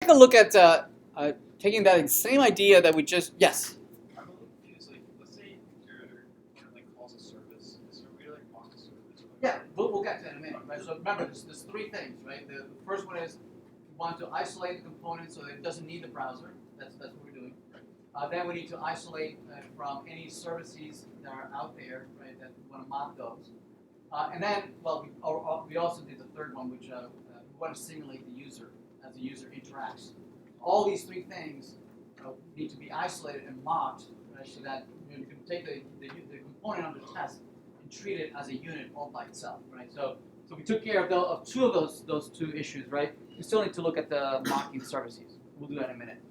Take a look at taking that same idea that we just, yes? I'm a little confused. Like, let's say your component like calls a service. Is there a way to like mock the service? Yeah, we'll get to that in a minute, right? So remember, there's three things, right? The first one is we want to isolate the component so that it doesn't need the browser. That's what we're doing. Then we need to isolate from any services that are out there, right? That we want to mock those. And then, well, we also did the third one, which we want to simulate the user as the user interacts. All these three things need to be isolated and mocked, right? So that you can take the component under test and treat it as a unit all by itself, right? So we took care of two of those two issues, right? We still need to look at the mocking services. We'll do that in a minute.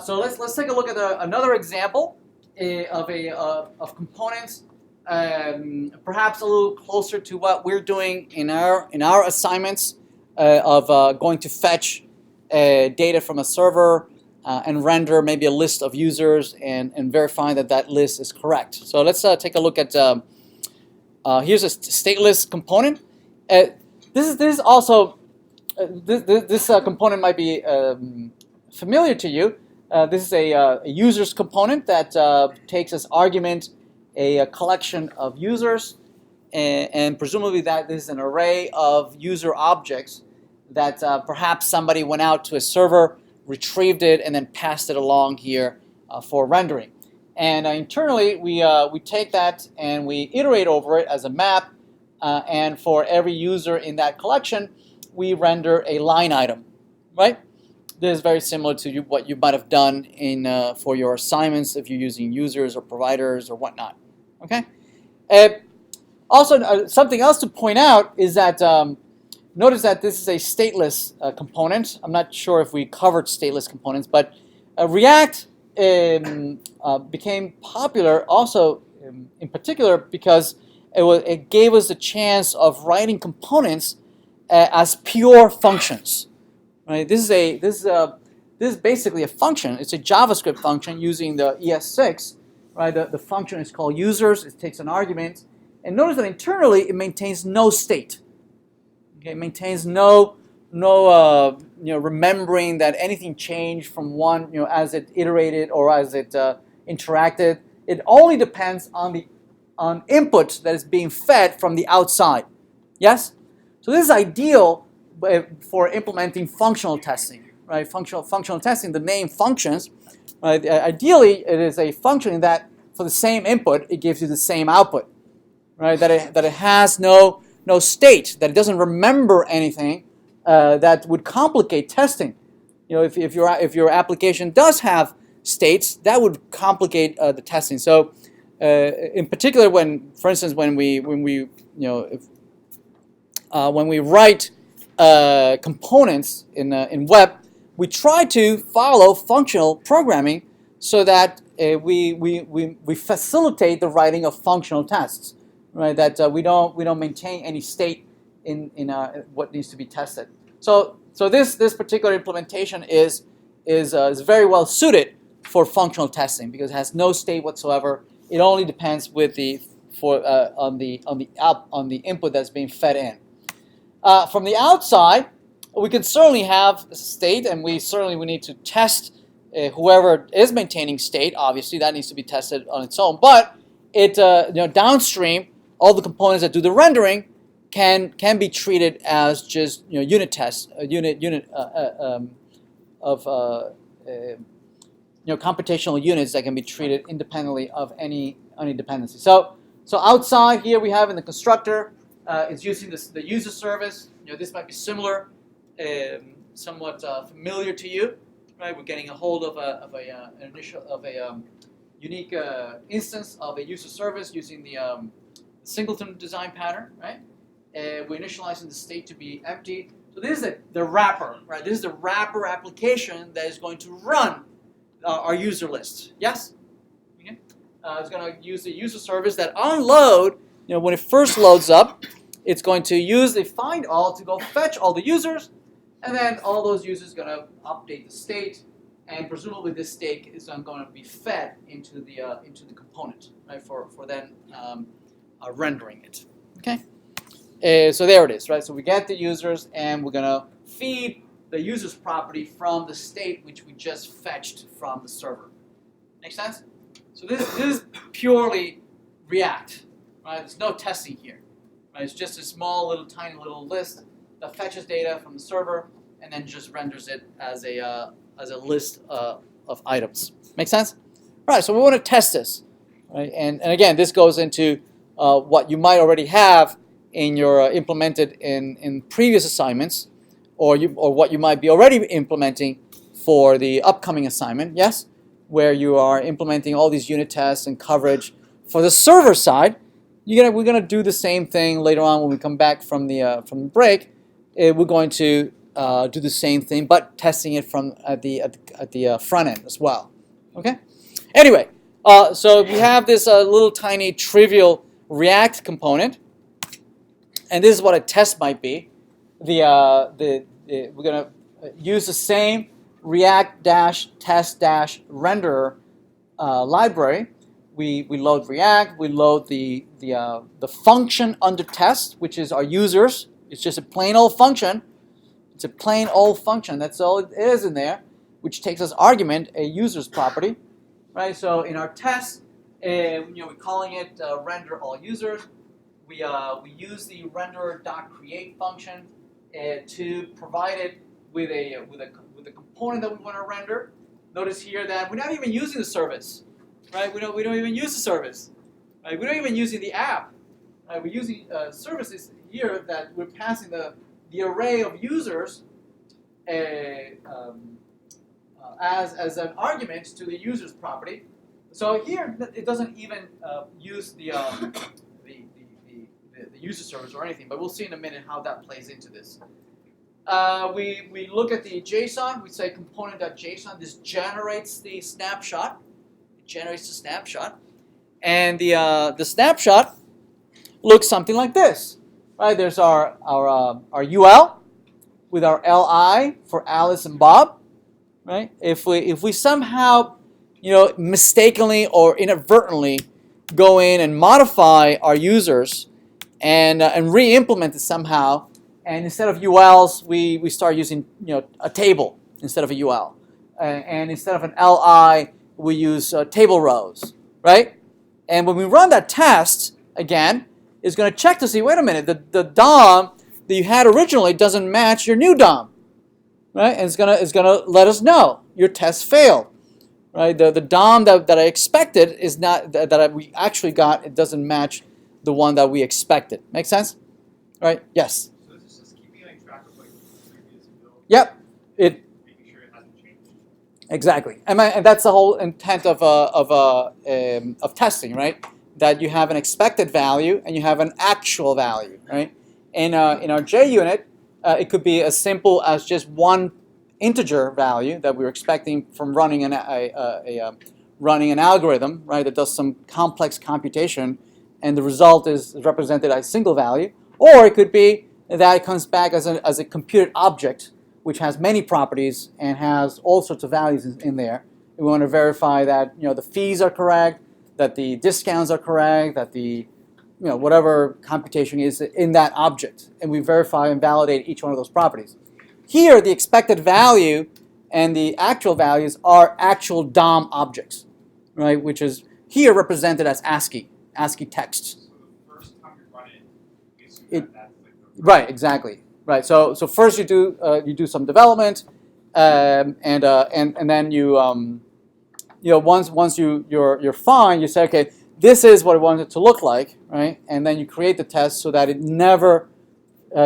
So let's take a look at another example of components, perhaps a little closer to what we're doing in our assignments of going to fetch data from a server and render maybe a list of users and verifying that list is correct. So let's take a look at here's a stateless component. This is also this component might be familiar to you. This is a users component that takes as argument a collection of users, and presumably that this is an array of user objects that perhaps somebody went out to a server, retrieved it, and then passed it along here for rendering. And internally, we take that and we iterate over it as a map, and for every user in that collection, we render a line item, right? This is very similar to what you might have done for your assignments if you're using users or providers or whatnot. Okay. Also, something else to point out is that notice that this is a stateless component. I'm not sure if we covered stateless components, but React became popular also in particular because it gave us the chance of writing components as pure functions. Right? This is basically a function. It's a JavaScript function using the ES6. Right? The function is called users. It takes an argument, and notice that internally it maintains no state. Okay, it maintains no remembering that anything changed from one as it iterated or as it interacted. It only depends on input that is being fed from the outside. Yes, so this is ideal for implementing functional testing, right? Functional testing, the name functions, right? Ideally, it is a function that for the same input, it gives you the same output, right? That it has no state, that it doesn't remember anything that would complicate testing. If your application does have states, that would complicate the testing. So, in particular, for instance, when we write components in web, we try to follow functional programming so that we facilitate the writing of functional tests, right? That we don't maintain any state in what needs to be tested. So this particular implementation is very well suited for functional testing because it has no state whatsoever. It only depends on the input that's being fed in. From the outside, we can certainly have state, and we need to test whoever is maintaining state. Obviously, that needs to be tested on its own. But it downstream, all the components that do the rendering can be treated as just unit tests, of computational units that can be treated independently of any dependency. So outside here we have in the constructor. It's using the user service. This might be similar, somewhat familiar to you, right? We're getting a hold of a unique instance of a user service using the singleton design pattern, right? We're initializing the state to be empty. So this is the wrapper, right? This is the wrapper application that is going to run our user list. Yes? Okay. It's going to use the user service that on load, when it first loads up, it's going to use the find all to go fetch all the users, and then all those users are going to update the state, and presumably this state is going to be fed into the component, right? For then rendering it. Okay. So there it is, right? So we get the users, and we're going to feed the user's property from the state which we just fetched from the server. Make sense? So this is purely React, right? There's no testing here, right? It's just a small little tiny little list that fetches data from the server and then just renders it as a list of items. Make sense? All right, so we want to test this, right? And again, this goes into what you might already have in your implemented in previous assignments, or what you might be already implementing for the upcoming assignment. Yes, where you are implementing all these unit tests and coverage for the server side. We're gonna do the same thing later on when we come back from the break. We're going to do the same thing, but testing it from at the front end as well. Okay. Anyway, so we have this little tiny trivial React component, and this is what a test might be. We're gonna use the same React-test-renderer library. We load React. We load the function under test, which is our users. It's just a plain old function. It's a plain old function. That's all it is in there, which takes as argument a user's property, right? So in our test, we're calling it render all users. We use the renderer.create function to provide it with a component that we want to render. Notice here that we're not even using the service, right? We don't even use the service, right? We're not even using the app, right? We're using services here that we're passing the array of users as an argument to the user's property. So here it doesn't even use the user service or anything, but we'll see in a minute how that plays into this. We look at the JSON. We say component.json. This generates the snapshot. It generates the snapshot, and the snapshot looks something like this. Right? There's our UL with our LI for Alice and Bob. Right? If we somehow mistakenly or inadvertently go in and modify our users and re-implement it somehow, and instead of ULs we start using a table instead of a UL, and instead of an LI we use table rows, right? And when we run that test again, it's going to check to see, wait a minute, the DOM that you had originally doesn't match your new DOM, right? And it's gonna let us know your test failed. Right, the DOM that I expected is not that we actually got. It doesn't match the one that we expected. Make sense? Right? Yes. So this is just keeping track of like previous build. Yep. Making sure it hasn't changed. Exactly, and that's the whole intent of testing, right? That you have an expected value and you have an actual value, right? In our JUnit, it could be as simple as just one integer value that we're expecting from running an algorithm, right, that does some complex computation, and the result is represented as a single value. Or it could be that it comes back as a computed object, which has many properties and has all sorts of values in there. We want to verify that the fees are correct, that the discounts are correct, that the whatever computation is in that object, and we verify and validate each one of those properties. Here, the expected value and the actual values are actual DOM objects, right? Which is here represented as ASCII text. So the first time you run it, you assume that's like the Right, exactly. Right. So first you do some development, and then you once you're fine, you say, okay, this is what I want it to look like, right? And then you create the test so that it never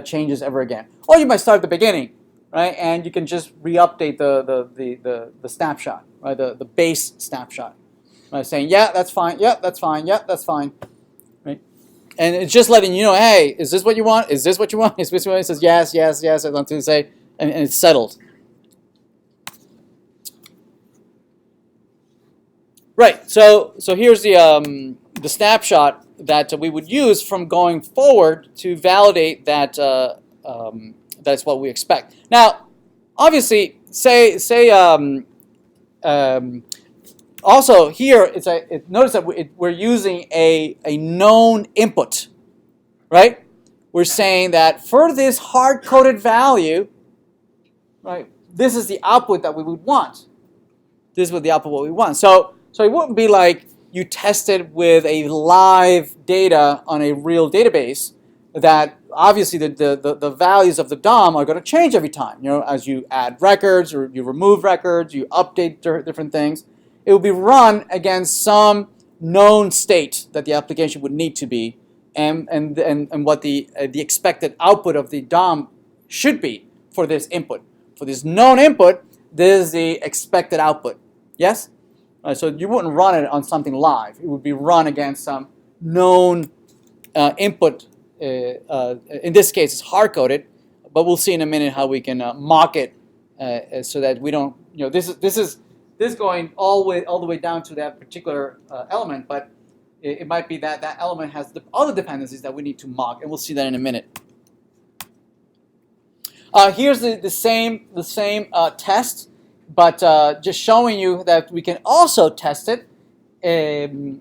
changes ever again. Or you might start at the beginning, right? And you can just re-update the snapshot, right? The base snapshot, right? Saying, yeah, that's fine. Yeah, that's fine. Yeah, that's fine, right? And it's just letting you know, hey, is this what you want? Is this what you want? Is this what you want? It says yes, yes, yes, until you say, and it's settled. Right. So here's the snapshot that we would use from going forward to validate that that's what we expect. Now, obviously, also here notice that we're using a known input, right? We're saying that for this hard-coded value, right? This is the output that we would want. This is the output what we want. So it wouldn't be like you tested with a live data on a real database that obviously the values of the DOM are going to change every time. As you add records or you remove records, you update different things. It will be run against some known state that the application would need to be, and what the expected output of the DOM should be for this input. For this known input, this is the expected output. Yes? So you wouldn't run it on something live. It would be run against some known input. In this case, it's hard-coded, but we'll see in a minute how we can mock it so that we don't. This is going all the way down to that particular element, but it might be that that element has the other dependencies that we need to mock, and we'll see that in a minute. Here's the same test, but just showing you that we can also test it.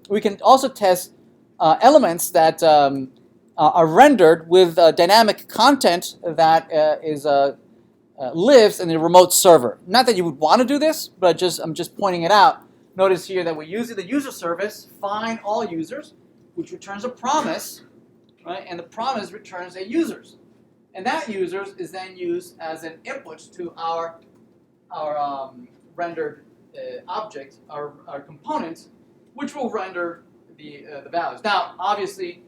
We can also test elements that are rendered with dynamic content that lives in a remote server. Not that you would want to do this, but I'm just pointing it out. Notice here that we're using the user service, find all users, which returns a promise, right? And the promise returns a users. And that users is then used as an input to our rendered object, our component, which will render the values. Now, obviously,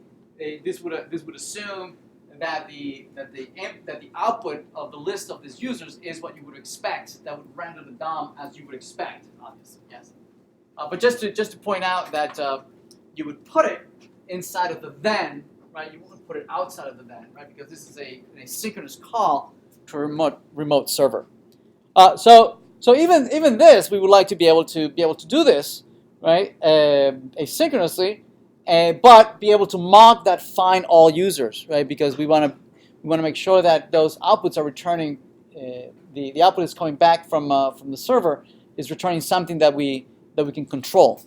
this would assume that the output of the list of these users is what you would expect. That would render the DOM as you would expect, obviously, yes. But just to point out that you would put it inside of the then, right? You wouldn't put it outside of the then, right? Because this is an asynchronous call to a remote server. So even this, we would like to be able to do this, right? Asynchronously. But be able to mock that find all users, right? Because we want to make sure that those outputs are returning. The output is coming back from the server is returning something that we can control.